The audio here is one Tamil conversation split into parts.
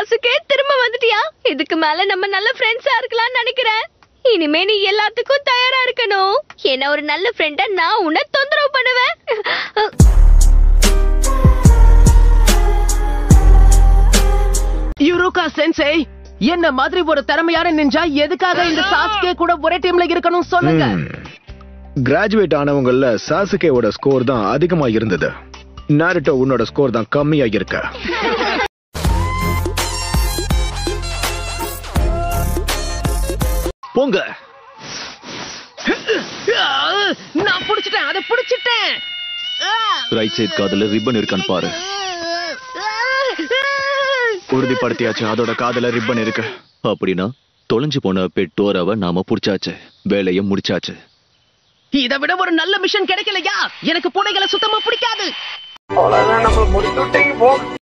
சாசுகே திரும்ப வந்துட்டியா? இதுக்கு மேல நம்ம நல்ல ஃப்ரெண்ட்ஸா இருக்கலாம்னு நினைக்கிறேன். இனிமே நீ எல்லாத்துக்கும் தயாரா இருக்கணும். என்ன ஒரு நல்ல ஃப்ரெண்டா நான் உன்னை தொந்தரவு பண்ணுவேன். யுருகா சென்சே, என்ன மாதிரி ஒரு திறமையான நிஞ்சா எதுக்காக இந்த சாசுகே கூட ஒரே டீம்ல இருக்கணும் சொல்லுங்க. கிராஜுவேட் ஆனவங்கல்ல சாசுகேவோட ஸ்கோர் தான் அதிகமா இருந்தது. நாருட்டோ உன்னோட ஸ்கோர் தான் கம்மியா இருக்க. போங்க. நான் புடிச்சிட்டேன், அதை புடிச்சிட்டேன். ரைட் சைடு காதுல ரிப்பன் இருக்கான்னு பாரு. உறுதிப்படுத்தியாச்சு, அதோட காதுல ரிப்பன் இருக்கு. அப்படின்னா தொலைஞ்சு போன பெட்டோராவை நாம புடிச்சாச்சு, வேலையை முடிச்சாச்சு. இதை விட ஒரு நல்ல மிஷன் கிடைக்கலையா? எனக்கு பூனைகளை சுத்தமா பிடிக்காது.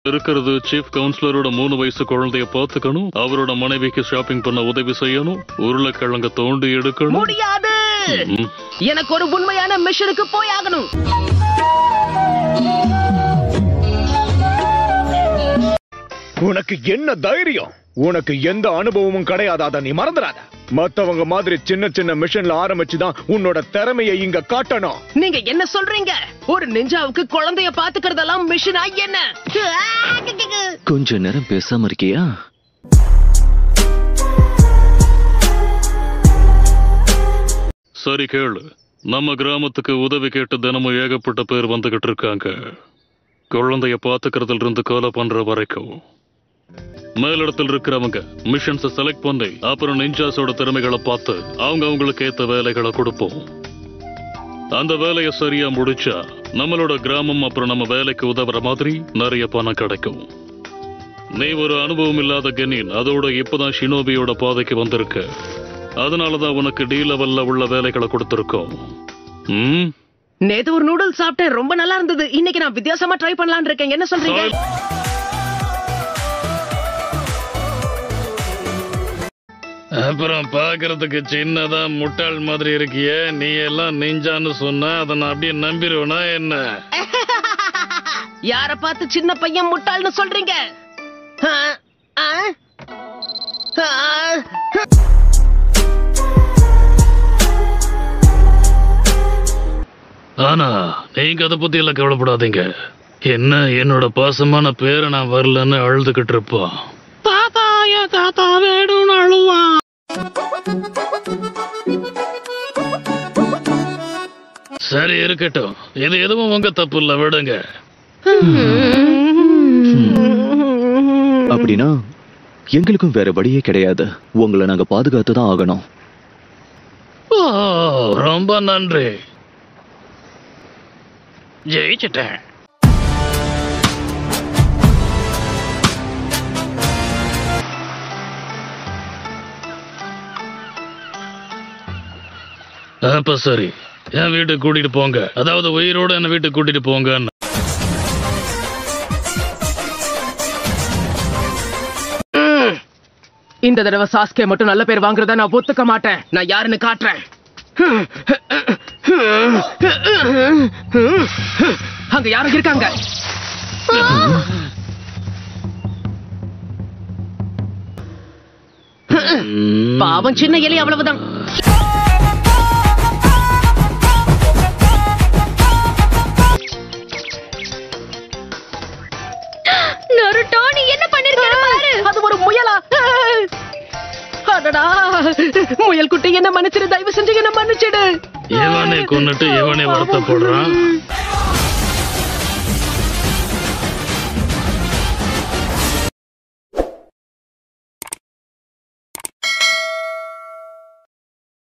இருக்கிறது சீஃப் கவுன்சிலரோட 3 வயசு குழந்தைய பாத்துக்கணும், அவரோட மனைவிக்கு ஷாப்பிங் பண்ண உதவி செய்யணும், உருளைக்கிழங்க தோண்டி எடுக்கணும். முடியாது, எனக்கு ஒரு உண்மையான மிஷனுக்கு போய் ஆகணும். உனக்கு என்ன தைரியம்? உனக்கு எந்த அனுபவமும் கிடையாது, அத நீ மறந்துடாத. மத்தவங்க மாதிரி சின்ன சின்ன மிஷன்ல ஆரம்பிச்சுதான் உன்னோட திறமையை இங்க காட்டணும். நீங்க என்ன சொல்றீங்க? ஒரு நிஞ்சாவுக்கு குழந்தைய பாத்துக்கிறதெல்லாம் மிஷனா என்ன? கொஞ்ச நேரம் பேசாம இருக்கியா? சரி கேளு, நம்ம கிராமத்துக்கு உதவி கேட்டு தினமும் ஏகப்பட்ட பேர் வந்துகிட்டு இருக்காங்க. குழந்தைய பாத்துக்கிறதுல இருந்து கொலை பண்ற வரைக்கும். மேலிடத்தில் இருக்கிறவங்க மிஷன்ஸை செலக்ட் பண்ணி அப்புறம் நிஞ்சாஸோட திறமைகளை பார்த்து அவங்களுக்கு ஏத்த வேலைகளை கொடுப்போம். அந்த வேலையை சரியா முடிச்சா நம்மளோட கிராமம் அப்புறம் நம்ம வேலைக்கு உதவுற மாதிரி நிறைய பணம் கிடைக்கும். நீ ஒரு அனுபவம் இல்லாத கெனின், அதோட இப்பதான் ஷினோபியோட பாதைக்கு வந்திருக்க. அதனாலதான் உனக்கு டி லெவல்ல உள்ள வேலைகளை கொடுத்திருக்கோம். நேத்து ஒரு நூடுல்ஸ் சாப்பிட்டேன், ரொம்ப நல்லா இருந்தது. இன்னைக்கு நான் வித்தியாசமா ட்ரை பண்ணலாம்னு இருக்கேன். என்ன சொல்றீங்க? அப்புறம் பாக்குறதுக்கு சின்னதா முட்டாள் மாதிரி இருக்கிய, நீ எல்லாம் நிஞ்சான்னு சொன்னா அதை நான் அப்படியே நம்பிடுவேனா என்ன? யார பார்த்து சின்ன பையன் முட்டாள்னு சொல்றீங்க? ஆனா நீங்க அதை பத்தி எல்லாம் கவலைப்படாதீங்க. என்ன என்னோட பாசமான பேரை நான் வரலன்னு அழுதுகிட்டு இருப்பான். தாத்தாய தாத்தா வேணும்னு அழுவான். சரி இருக்கட்டும், இது எதுவும் உங்க தப்பு இல்ல, விடுங்க. அப்படின்னா எங்களுக்கும் வேற வழியே கிடையாது, உங்களை நாங்க பாதுகாத்துதான் ஆகணும். ரொம்ப நன்றி, ஜெயிச்சிட்டேன். அப்ப சரி, என் வீட்டுக்கு கூட்டிட்டு போங்க. அதாவது உயிரோட என்ன வீட்டுக்கு கூட்டிட்டு போங்க. இந்த தடவை சாஸ்கே மட்டும் நல்ல பேர் வாங்குறத நான் ஒத்துக்க மாட்டேன். நான் யாருன்னு காட்டுறேன். அங்க யாரும் இருக்காங்க. பாவம் சின்ன எலி, அவ்வளவுதான். நருட்டோ, நீ என்ன பண்ணிருக்க பாரு. அது ஒரு முயலா? அடடா, முயல் குட்டி என்ன மன்னிச்சிடு, தயவு செஞ்சு என்ன மன்னிச்சிடு. இவனை கொன்னுட்டு இவனை வருத்தப்படுறான்.